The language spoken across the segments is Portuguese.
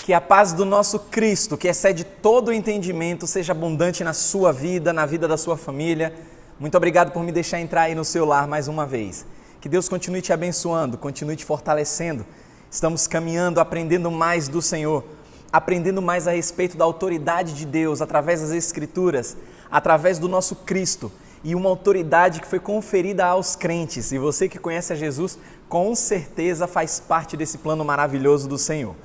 Que a paz do nosso Cristo, que excede todo o entendimento, seja abundante na sua vida, na vida da sua família. Muito obrigado por me deixar entrar aí no seu lar mais uma vez. Que Deus continue te abençoando, continue te fortalecendo. Estamos caminhando, aprendendo mais do Senhor, aprendendo mais a respeito da autoridade de Deus, através das Escrituras, através do nosso Cristo, e uma autoridade que foi conferida aos crentes. E você que conhece a Jesus, com certeza faz parte desse plano maravilhoso do Senhor.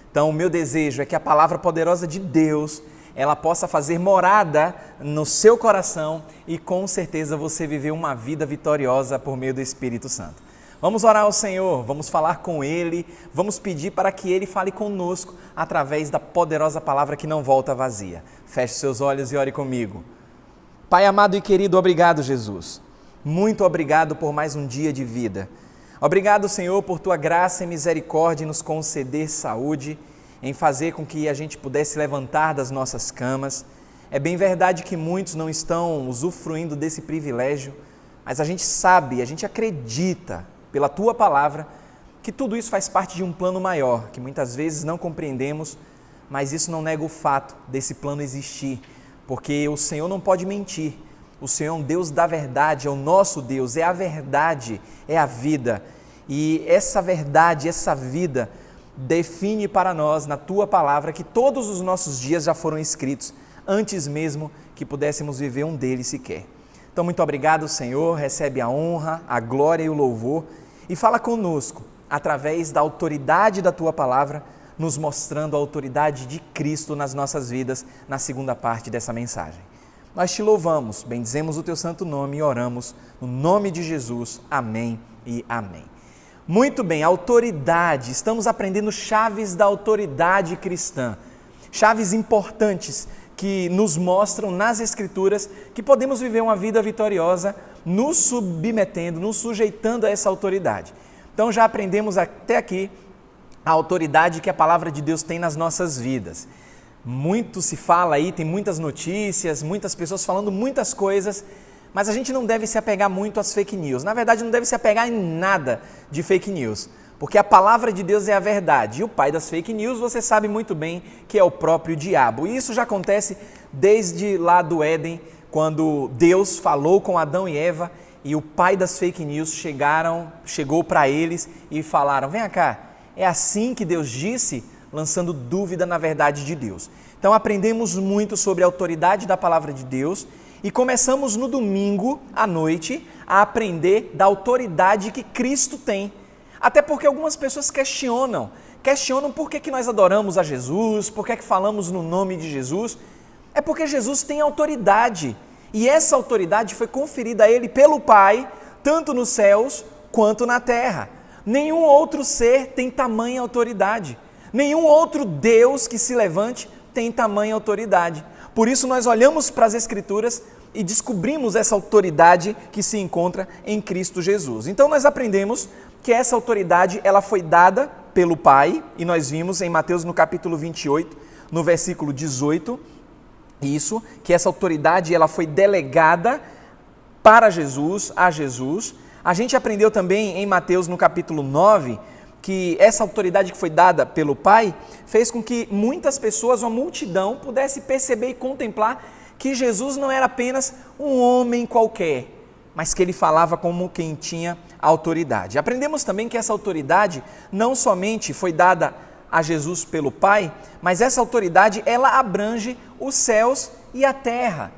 Então, o meu desejo é que a palavra poderosa de Deus, ela possa fazer morada no seu coração e com certeza você viver uma vida vitoriosa por meio do Espírito Santo. Vamos orar ao Senhor, vamos falar com Ele, vamos pedir para que Ele fale conosco através da poderosa palavra que não volta vazia. Feche seus olhos e ore comigo. Pai amado e querido, obrigado, Jesus. Muito obrigado por mais um dia de vida. Obrigado, Senhor, por Tua graça e misericórdia em nos conceder saúde, em fazer com que a gente pudesse levantar das nossas camas. É bem verdade que muitos não estão usufruindo desse privilégio, mas a gente sabe, a gente acredita, pela Tua palavra, que tudo isso faz parte de um plano maior, que muitas vezes não compreendemos, mas isso não nega o fato desse plano existir, porque o Senhor não pode mentir. O Senhor é um Deus da verdade, é o nosso Deus, é a verdade, é a vida. E essa verdade, essa vida, define para nós, na Tua palavra, que todos os nossos dias já foram escritos, antes mesmo que pudéssemos viver um deles sequer. Então, muito obrigado, Senhor, recebe a honra, a glória e o louvor, e fala conosco, através da autoridade da Tua palavra, nos mostrando a autoridade de Cristo nas nossas vidas, na segunda parte dessa mensagem. Nós te louvamos, bendizemos o Teu santo nome e oramos no nome de Jesus. Amém e amém. Muito bem, autoridade. Estamos aprendendo chaves da autoridade cristã. Chaves importantes que nos mostram nas Escrituras que podemos viver uma vida vitoriosa nos submetendo, nos sujeitando a essa autoridade. Então já aprendemos até aqui a autoridade que a palavra de Deus tem nas nossas vidas. Muito se fala aí, tem muitas notícias, muitas pessoas falando muitas coisas, mas a gente não deve se apegar muito às fake news. Na verdade, não deve se apegar em nada de fake news, porque a palavra de Deus é a verdade. E o pai das fake news, você sabe muito bem que é o próprio diabo. E isso já acontece desde lá do Éden, quando Deus falou com Adão e Eva e o pai das fake news chegou para eles e falaram: vem cá, é assim que Deus disse? Lançando dúvida na verdade de Deus. Então aprendemos muito sobre a autoridade da palavra de Deus e começamos no domingo à noite a aprender da autoridade que Cristo tem. Até porque algumas pessoas questionam por que nós adoramos a Jesus, por que falamos no nome de Jesus. É porque Jesus tem autoridade e essa autoridade foi conferida a Ele pelo Pai, tanto nos céus quanto na terra. Nenhum outro ser tem tamanha autoridade. Nenhum outro Deus que se levante tem tamanha autoridade. Por isso nós olhamos para as Escrituras e descobrimos essa autoridade que se encontra em Cristo Jesus. Então nós aprendemos que essa autoridade ela foi dada pelo Pai, e nós vimos em Mateus no capítulo 28, no versículo 18, isso, que essa autoridade ela foi delegada para Jesus, a Jesus. A gente aprendeu também em Mateus no capítulo 9, que essa autoridade que foi dada pelo Pai fez com que muitas pessoas, uma multidão, pudesse perceber e contemplar que Jesus não era apenas um homem qualquer, mas que ele falava como quem tinha autoridade. Aprendemos também que essa autoridade não somente foi dada a Jesus pelo Pai, mas essa autoridade ela abrange os céus e a terra.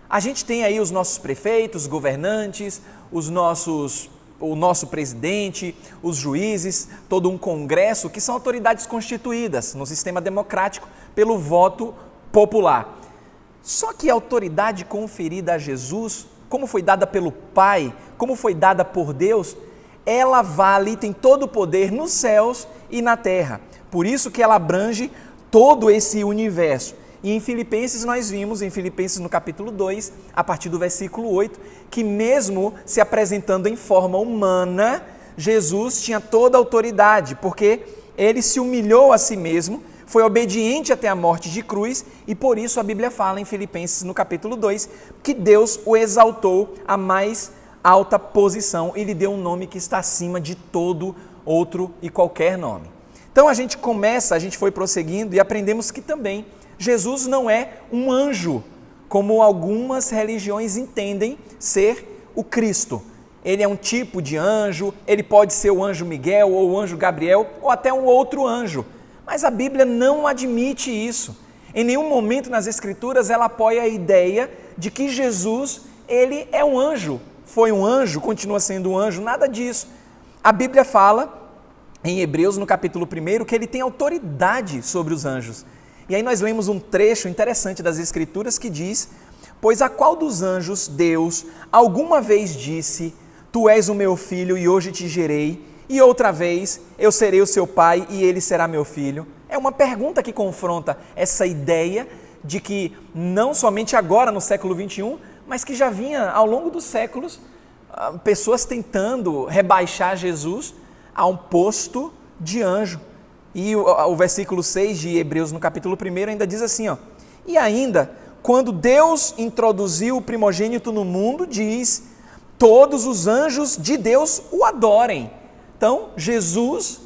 A gente tem aí os nossos prefeitos, governantes, o nosso presidente, os juízes, todo um congresso, que são autoridades constituídas no sistema democrático pelo voto popular. Só que a autoridade conferida a Jesus, como foi dada pelo Pai, como foi dada por Deus, ela vale, tem todo o poder nos céus e na terra. Por isso que ela abrange todo esse universo. E em Filipenses nós vimos, em Filipenses no capítulo 2, a partir do versículo 8, que mesmo se apresentando em forma humana, Jesus tinha toda a autoridade, porque ele se humilhou a si mesmo, foi obediente até a morte de cruz, e por isso a Bíblia fala em Filipenses no capítulo 2, que Deus o exaltou à mais alta posição e lhe deu um nome que está acima de todo outro e qualquer nome. Então a gente foi prosseguindo e aprendemos que também Jesus não é um anjo, como algumas religiões entendem ser o Cristo. Ele é um tipo de anjo, ele pode ser o anjo Miguel ou o anjo Gabriel ou até um outro anjo. Mas a Bíblia não admite isso. Em nenhum momento nas Escrituras ela apoia a ideia de que Jesus, ele é um anjo. Foi um anjo, continua sendo um anjo, nada disso. A Bíblia fala, em Hebreus, no capítulo 1, que ele tem autoridade sobre os anjos. E aí nós lemos um trecho interessante das Escrituras que diz: pois a qual dos anjos Deus alguma vez disse, tu és o meu filho e hoje te gerei, e outra vez eu serei o seu pai e ele será meu filho? É uma pergunta que confronta essa ideia de que não somente agora no século 21, mas que já vinha ao longo dos séculos pessoas tentando rebaixar Jesus a um posto de anjo. E o versículo 6 de Hebreus, no capítulo 1, ainda diz assim, e ainda, quando Deus introduziu o primogênito no mundo, diz, todos os anjos de Deus o adorem. Então, Jesus,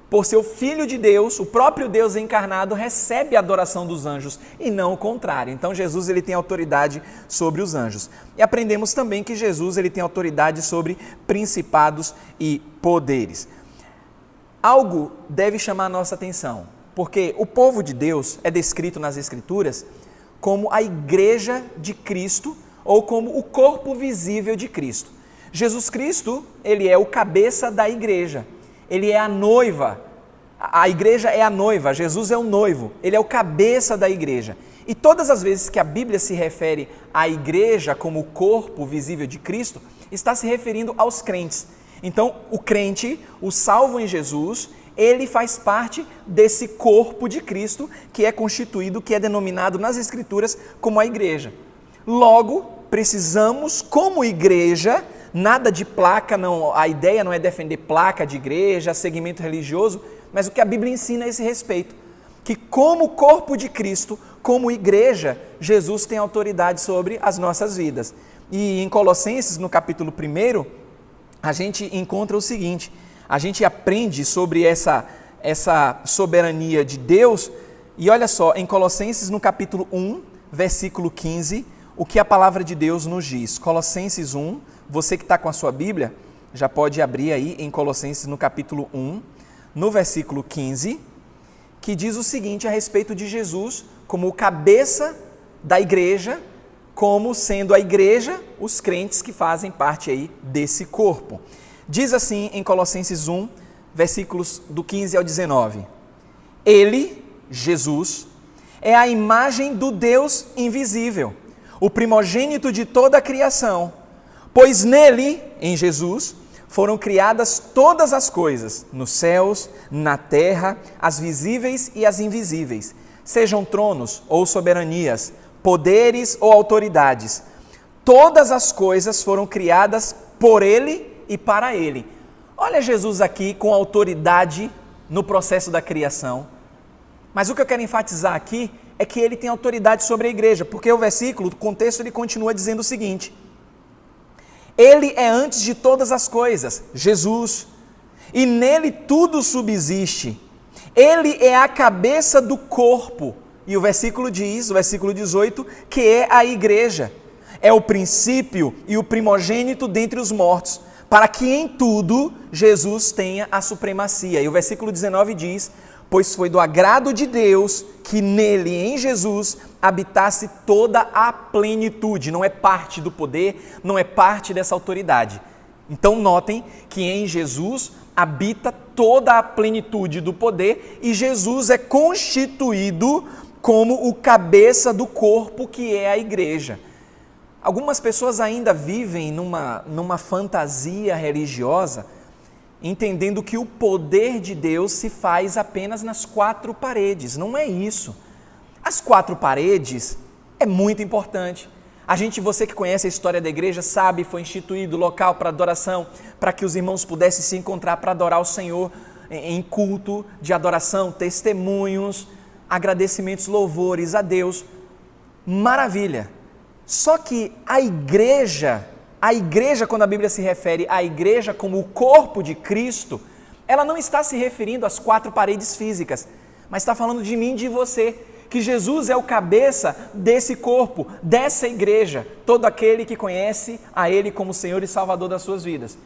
por ser o Filho de Deus, o próprio Deus encarnado, recebe a adoração dos anjos e não o contrário. Então, Jesus ele tem autoridade sobre os anjos. E aprendemos também que Jesus ele tem autoridade sobre principados e poderes. Algo deve chamar a nossa atenção, porque o povo de Deus é descrito nas Escrituras como a igreja de Cristo ou como o corpo visível de Cristo. Jesus Cristo, ele é o cabeça da igreja, ele é a noiva, a igreja é a noiva, Jesus é o noivo, ele é o cabeça da igreja. E todas as vezes que a Bíblia se refere à igreja como o corpo visível de Cristo, está se referindo aos crentes. Então, o crente, o salvo em Jesus, ele faz parte desse corpo de Cristo que é constituído, que é denominado nas Escrituras como a igreja. Logo, precisamos, como igreja, nada de placa, não, a ideia não é defender placa de igreja, segmento religioso, mas o que a Bíblia ensina a esse respeito, que como corpo de Cristo, como igreja, Jesus tem autoridade sobre as nossas vidas. E em Colossenses, no capítulo 1, a gente encontra o seguinte, a gente aprende sobre essa soberania de Deus, e olha só, em Colossenses no capítulo 1, versículo 15, o que a palavra de Deus nos diz. Colossenses 1, você que está com a sua Bíblia, já pode abrir aí em Colossenses no capítulo 1, no versículo 15, que diz o seguinte a respeito de Jesus como o cabeça da igreja, como sendo a igreja, os crentes que fazem parte aí desse corpo. Diz assim em Colossenses 1, versículos do 15 ao 19. Ele, Jesus, é a imagem do Deus invisível, o primogênito de toda a criação, pois nele, em Jesus, foram criadas todas as coisas, nos céus, na terra, as visíveis e as invisíveis, sejam tronos ou soberanias, poderes ou autoridades. Todas as coisas foram criadas por ele e para ele. Olha Jesus aqui com autoridade no processo da criação. Mas o que eu quero enfatizar aqui é que ele tem autoridade sobre a igreja, porque o versículo, o contexto, ele continua dizendo o seguinte: ele é antes de todas as coisas, Jesus, e nele tudo subsiste. Ele é a cabeça do corpo. E o versículo diz, o versículo 18, que é a igreja. É o princípio e o primogênito dentre os mortos, para que em tudo Jesus tenha a supremacia. E o versículo 19 diz, pois foi do agrado de Deus que nele, em Jesus, habitasse toda a plenitude. Não é parte do poder, não é parte dessa autoridade. Então notem que em Jesus habita toda a plenitude do poder e Jesus é constituído como o cabeça do corpo que é a igreja. Algumas pessoas ainda vivem numa fantasia religiosa, entendendo que o poder de Deus se faz apenas nas quatro paredes. Não é isso. As quatro paredes é muito importante. Você que conhece a história da igreja sabe, foi instituído local para adoração, para que os irmãos pudessem se encontrar para adorar o Senhor em culto de adoração, testemunhos, agradecimentos, louvores a Deus. Maravilha! Só que a igreja, quando a Bíblia se refere à igreja como o corpo de Cristo, ela não está se referindo às 4 paredes físicas, mas está falando de mim e de você, que Jesus é o cabeça desse corpo, dessa igreja, todo aquele que conhece a Ele como Senhor e Salvador das suas vidas.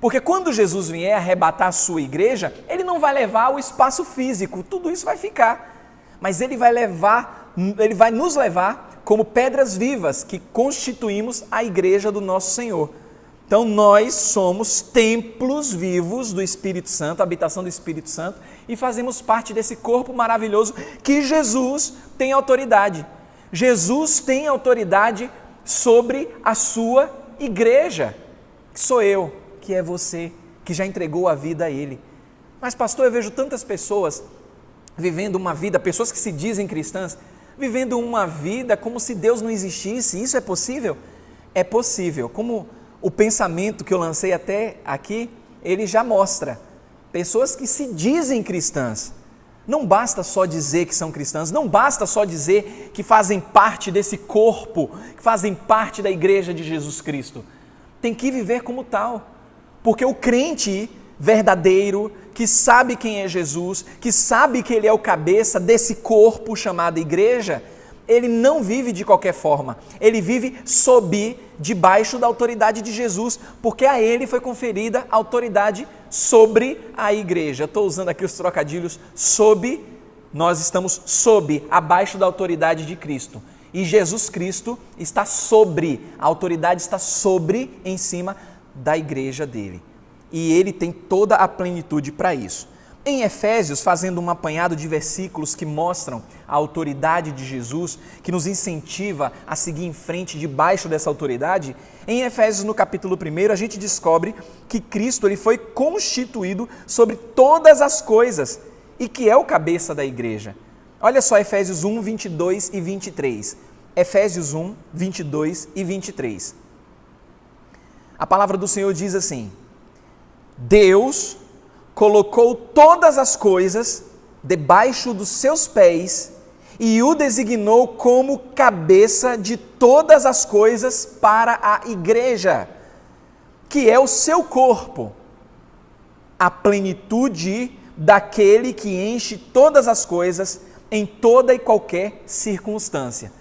Porque quando Jesus vier arrebatar a sua igreja, Ele não vai levar o espaço físico, tudo isso vai ficar, mas Ele vai nos levar como pedras vivas que constituímos a igreja do nosso Senhor. Então nós somos templos vivos do Espírito Santo, habitação do Espírito Santo, e fazemos parte desse corpo maravilhoso que Jesus tem autoridade. Jesus tem autoridade sobre a sua igreja, que sou eu, que é você, que já entregou a vida a Ele. Mas pastor, eu vejo tantas pessoas vivendo uma vida, pessoas que se dizem cristãs, vivendo uma vida como se Deus não existisse. Isso é possível? É possível. Como o pensamento que eu lancei até aqui, ele já mostra. Pessoas que se dizem cristãs. Não basta só dizer que são cristãs, não basta só dizer que fazem parte desse corpo, que fazem parte da igreja de Jesus Cristo. Tem que viver como tal. Porque o crente verdadeiro, que sabe quem é Jesus, que sabe que Ele é o cabeça desse corpo chamado igreja, ele não vive de qualquer forma, ele vive debaixo da autoridade de Jesus, porque a Ele foi conferida autoridade sobre a igreja. Estou usando aqui os trocadilhos, nós estamos abaixo da autoridade de Cristo, e Jesus Cristo está a autoridade está em cima da igreja dele, e Ele tem toda a plenitude para isso. Em Efésios, fazendo um apanhado de versículos que mostram a autoridade de Jesus, que nos incentiva a seguir em frente debaixo dessa autoridade, em Efésios no capítulo 1, a gente descobre que Cristo ele foi constituído sobre todas as coisas e que é o cabeça da igreja. Olha só Efésios 1, 22 e 23. Efésios 1, 22 e 23. A palavra do Senhor diz assim: Deus colocou todas as coisas debaixo dos seus pés e o designou como cabeça de todas as coisas para a igreja, que é o seu corpo, a plenitude daquele que enche todas as coisas em toda e qualquer circunstância.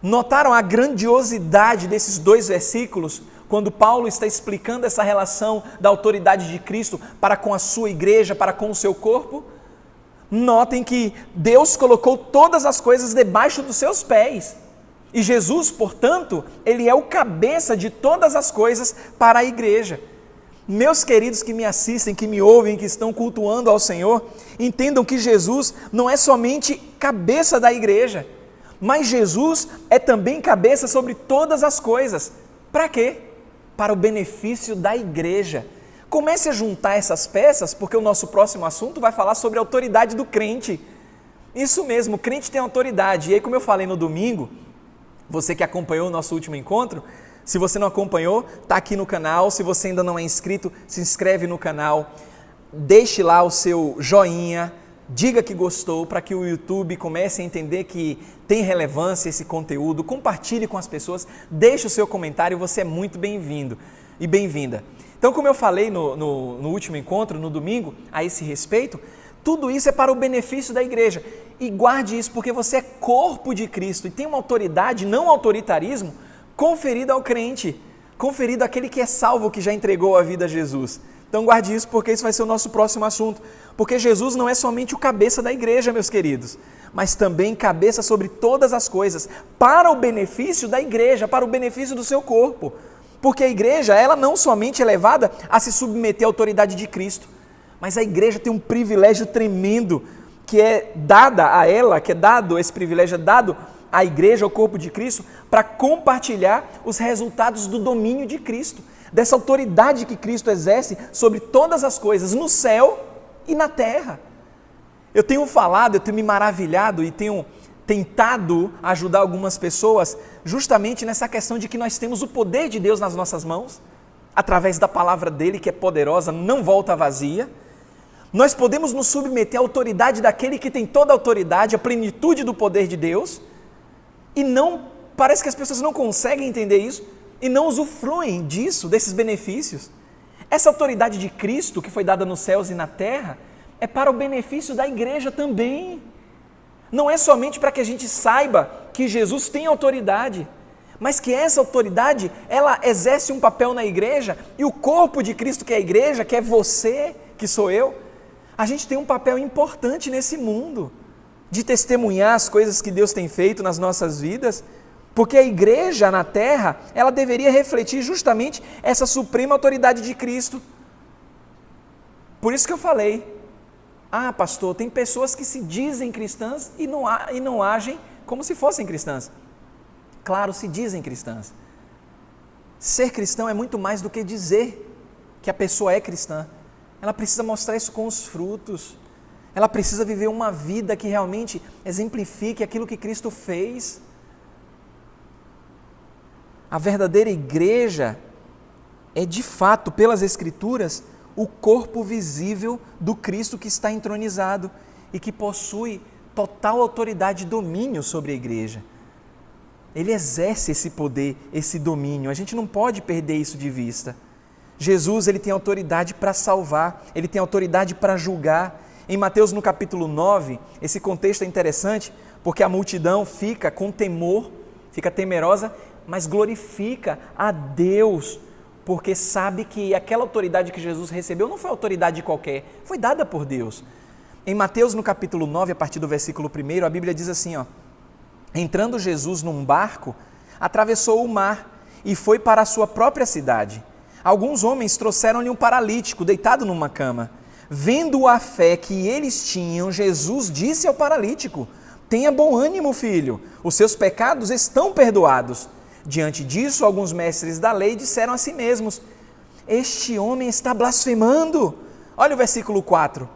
Notaram a grandiosidade desses 2 versículos? Quando Paulo está explicando essa relação da autoridade de Cristo para com a sua igreja, para com o seu corpo, notem que Deus colocou todas as coisas debaixo dos seus pés. E Jesus, portanto, Ele é o cabeça de todas as coisas para a igreja. Meus queridos que me assistem, que me ouvem, que estão cultuando ao Senhor, entendam que Jesus não é somente cabeça da igreja, mas Jesus é também cabeça sobre todas as coisas. Para quê? Para o benefício da igreja. Comece a juntar essas peças, porque o nosso próximo assunto vai falar sobre a autoridade do crente. Isso mesmo, o crente tem autoridade. E aí, como eu falei no domingo, você que acompanhou o nosso último encontro, se você não acompanhou, está aqui no canal. Se você ainda não é inscrito, se inscreve no canal, deixe lá o seu joinha, diga que gostou, para que o YouTube comece a entender que tem relevância esse conteúdo, compartilhe com as pessoas, deixe o seu comentário, você é muito bem-vindo e bem-vinda. Então, como eu falei no último encontro, no domingo, a esse respeito, tudo isso é para o benefício da igreja. E guarde isso, porque você é corpo de Cristo e tem uma autoridade, não autoritarismo, conferida ao crente, conferido àquele que é salvo, que já entregou a vida a Jesus. Então guarde isso, porque isso vai ser o nosso próximo assunto. Porque Jesus não é somente o cabeça da igreja, meus queridos, mas também cabeça sobre todas as coisas, para o benefício da igreja, para o benefício do seu corpo. Porque a igreja, ela não somente é levada a se submeter à autoridade de Cristo, mas a igreja tem um privilégio tremendo, que é dada a ela, esse privilégio é dado à igreja, ao corpo de Cristo, para compartilhar os resultados do domínio de Cristo, dessa autoridade que Cristo exerce sobre todas as coisas, no céu e na terra. Eu tenho falado, eu tenho me maravilhado e tenho tentado ajudar algumas pessoas justamente nessa questão de que nós temos o poder de Deus nas nossas mãos, através da palavra dele, que é poderosa, não volta vazia. Nós podemos nos submeter à autoridade daquele que tem toda a autoridade, a plenitude do poder de Deus, e parece que as pessoas não conseguem entender isso, e não usufruem disso, desses benefícios. Essa autoridade de Cristo, que foi dada nos céus e na terra, é para o benefício da igreja também. Não é somente para que a gente saiba que Jesus tem autoridade, mas que essa autoridade, ela exerce um papel na igreja, e o corpo de Cristo, que é a igreja, que é você, que sou eu, a gente tem um papel importante nesse mundo, de testemunhar as coisas que Deus tem feito nas nossas vidas, porque a igreja na terra, ela deveria refletir justamente essa suprema autoridade de Cristo. Por isso que eu falei, pastor, tem pessoas que se dizem cristãs e não agem como se fossem cristãs. Claro, se dizem cristãs. Ser cristão é muito mais do que dizer que a pessoa é cristã. Ela precisa mostrar isso com os frutos. Ela precisa viver uma vida que realmente exemplifique aquilo que Cristo fez. A verdadeira igreja é, de fato, pelas Escrituras, o corpo visível do Cristo que está entronizado e que possui total autoridade e domínio sobre a igreja. Ele exerce esse poder, esse domínio. A gente não pode perder isso de vista. Jesus, ele tem autoridade para salvar, ele tem autoridade para julgar. Em Mateus, no capítulo 9, esse contexto é interessante, porque a multidão fica com temor, fica temerosa, mas glorifica a Deus, porque sabe que aquela autoridade que Jesus recebeu não foi autoridade qualquer, foi dada por Deus. Em Mateus, no capítulo 9, a partir do versículo 1, a Bíblia diz assim, entrando Jesus num barco, atravessou o mar e foi para a sua própria cidade. Alguns homens trouxeram-lhe um paralítico, deitado numa cama. Vendo a fé que eles tinham, Jesus disse ao paralítico, tenha bom ânimo, filho, os seus pecados estão perdoados. Diante disso, alguns mestres da lei disseram a si mesmos, este homem está blasfemando. Olha o versículo 4.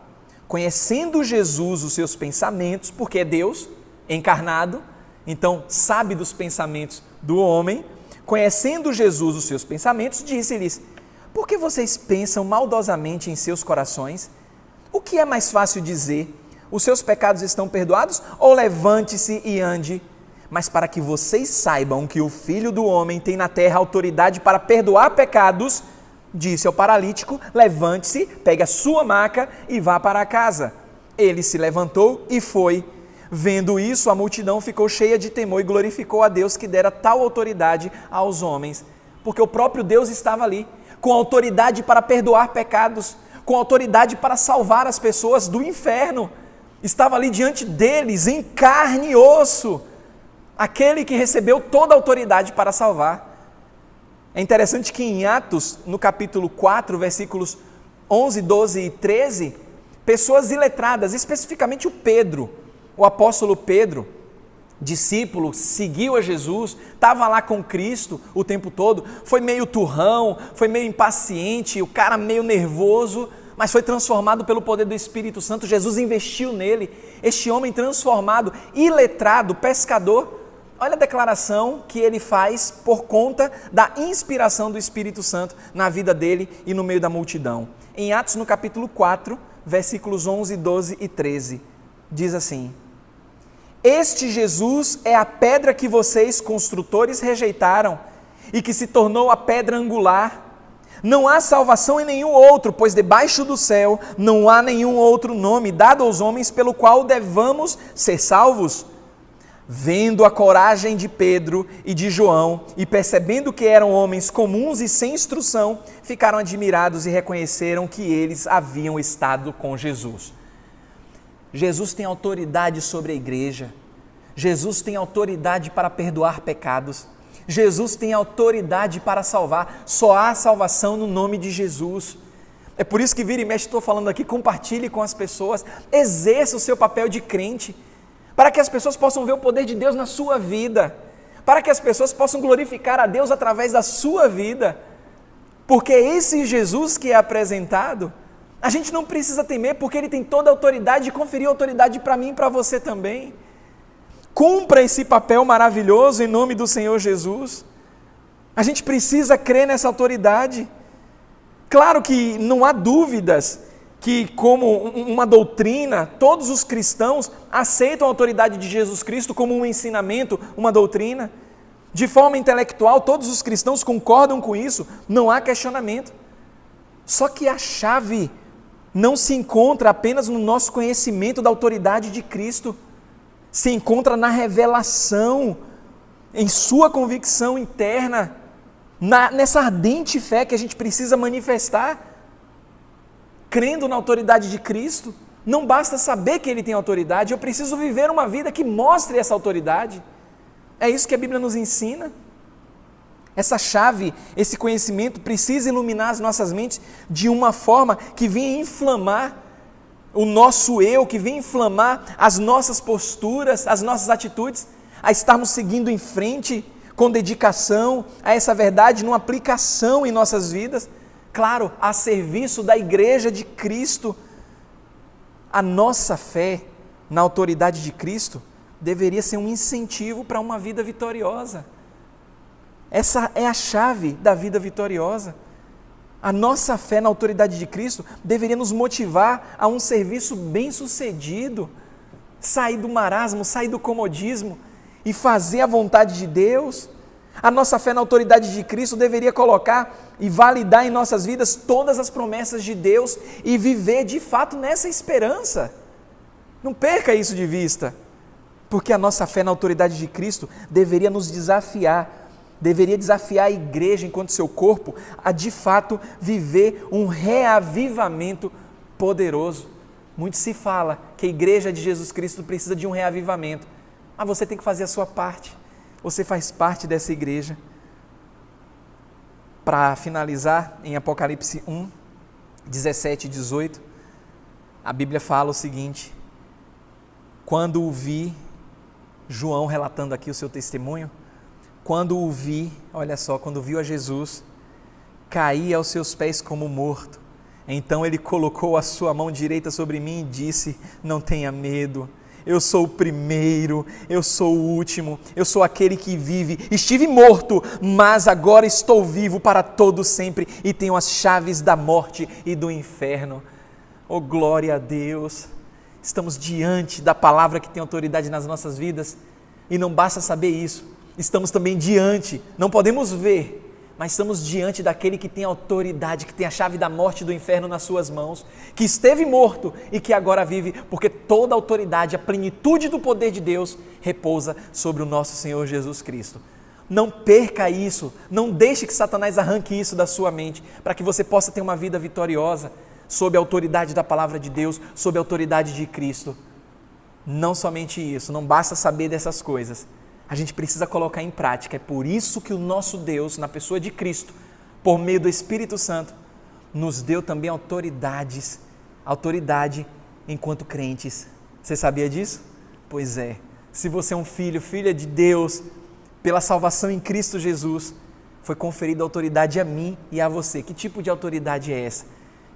Conhecendo Jesus os seus pensamentos, porque é Deus encarnado, então sabe dos pensamentos do homem, conhecendo Jesus os seus pensamentos, disse-lhes, por que vocês pensam maldosamente em seus corações? O que é mais fácil dizer? Os seus pecados estão perdoados? Ou levante-se e ande? Mas para que vocês saibam que o Filho do Homem tem na terra autoridade para perdoar pecados, disse ao paralítico, levante-se, pegue a sua maca e vá para casa. Ele se levantou e foi. Vendo isso, a multidão ficou cheia de temor e glorificou a Deus que dera tal autoridade aos homens, porque o próprio Deus estava ali, com autoridade para perdoar pecados, com autoridade para salvar as pessoas do inferno. Estava ali diante deles, em carne e osso, aquele que recebeu toda a autoridade para salvar. É interessante que em Atos, no capítulo 4, versículos 11, 12 e 13, pessoas iletradas, especificamente o apóstolo Pedro, discípulo, seguiu a Jesus, estava lá com Cristo o tempo todo, foi meio turrão, foi meio impaciente, o cara meio nervoso, mas foi transformado pelo poder do Espírito Santo. Jesus investiu nele, este homem transformado, iletrado, pescador. Olha a declaração que ele faz por conta da inspiração do Espírito Santo na vida dele e no meio da multidão. Em Atos, no capítulo 4, versículos 11, 12 e 13, diz assim, este Jesus é a pedra que vocês, construtores, rejeitaram e que se tornou a pedra angular. Não há salvação em nenhum outro, pois debaixo do céu não há nenhum outro nome dado aos homens pelo qual devamos ser salvos. Vendo a coragem de Pedro e de João e percebendo que eram homens comuns e sem instrução, ficaram admirados e reconheceram que eles haviam estado com Jesus. Jesus tem autoridade sobre a igreja, Jesus tem autoridade para perdoar pecados, Jesus tem autoridade para salvar, só há salvação no nome de Jesus. É por isso que vira e mexe, estou falando aqui, compartilhe com as pessoas, exerça o seu papel de crente, para que as pessoas possam ver o poder de Deus na sua vida, para que as pessoas possam glorificar a Deus através da sua vida, porque esse Jesus que é apresentado, a gente não precisa temer, porque Ele tem toda a autoridade e conferiu autoridade para mim e para você também. Cumpra esse papel maravilhoso em nome do Senhor Jesus. A gente precisa crer nessa autoridade. Claro que não há dúvidas que, como uma doutrina, todos os cristãos aceitam a autoridade de Jesus Cristo como um ensinamento, uma doutrina. De forma intelectual, todos os cristãos concordam com isso, não há questionamento. Só que a chave não se encontra apenas no nosso conhecimento da autoridade de Cristo, se encontra na revelação, em sua convicção interna, nessa ardente fé que a gente precisa manifestar, crendo na autoridade de Cristo. Não basta saber que Ele tem autoridade, eu preciso viver uma vida que mostre essa autoridade. É isso que a Bíblia nos ensina. Essa chave, esse conhecimento precisa iluminar as nossas mentes de uma forma que venha inflamar o nosso eu, que venha inflamar as nossas posturas, as nossas atitudes, a estarmos seguindo em frente com dedicação a essa verdade, numa aplicação em nossas vidas, claro, a serviço da Igreja de Cristo. A nossa fé na autoridade de Cristo deveria ser um incentivo para uma vida vitoriosa. Essa é a chave da vida vitoriosa. A nossa fé na autoridade de Cristo deveria nos motivar a um serviço bem-sucedido, sair do marasmo, sair do comodismo e fazer a vontade de Deus. A nossa fé na autoridade de Cristo deveria colocar e validar em nossas vidas todas as promessas de Deus e viver de fato nessa esperança. Não perca isso de vista, porque a nossa fé na autoridade de Cristo deveria nos desafiar, deveria desafiar a igreja enquanto seu corpo a de fato viver um reavivamento poderoso. Muito se fala que a igreja de Jesus Cristo precisa de um reavivamento, mas você tem que fazer a sua parte, você faz parte dessa igreja. Para finalizar, em Apocalipse 1, 17 e 18, a Bíblia fala o seguinte: quando o vi, João relatando aqui o seu testemunho, quando o vi, olha só, quando viu a Jesus, caí aos seus pés como morto. Então ele colocou a sua mão direita sobre mim e disse: não tenha medo, eu sou o primeiro, eu sou o último, eu sou aquele que vive. Estive morto, mas agora estou vivo para todo sempre e tenho as chaves da morte e do inferno. Oh, glória a Deus! Estamos diante da palavra que tem autoridade nas nossas vidas, e não basta saber isso, estamos também diante, não podemos ver, mas estamos diante daquele que tem autoridade, que tem a chave da morte e do inferno nas suas mãos, que esteve morto e que agora vive, porque toda a autoridade, a plenitude do poder de Deus repousa sobre o nosso Senhor Jesus Cristo. Não perca isso, não deixe que Satanás arranque isso da sua mente, para que você possa ter uma vida vitoriosa, sob a autoridade da palavra de Deus, sob a autoridade de Cristo. Não somente isso, não basta saber dessas coisas, a gente precisa colocar em prática. É por isso que o nosso Deus, na pessoa de Cristo, por meio do Espírito Santo, nos deu também autoridade enquanto crentes. Você sabia disso? Pois é, se você é um filho, filha de Deus, pela salvação em Cristo Jesus, foi conferida autoridade a mim e a você. Que tipo de autoridade é essa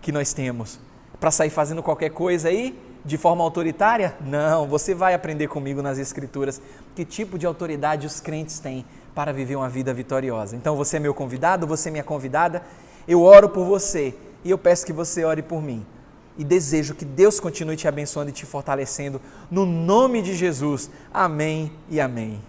que nós temos? Para sair fazendo qualquer coisa aí, de forma autoritária? Não, você vai aprender comigo nas Escrituras que tipo de autoridade os crentes têm para viver uma vida vitoriosa. Então você é meu convidado, você é minha convidada, eu oro por você e eu peço que você ore por mim. E desejo que Deus continue te abençoando e te fortalecendo no nome de Jesus. Amém e amém.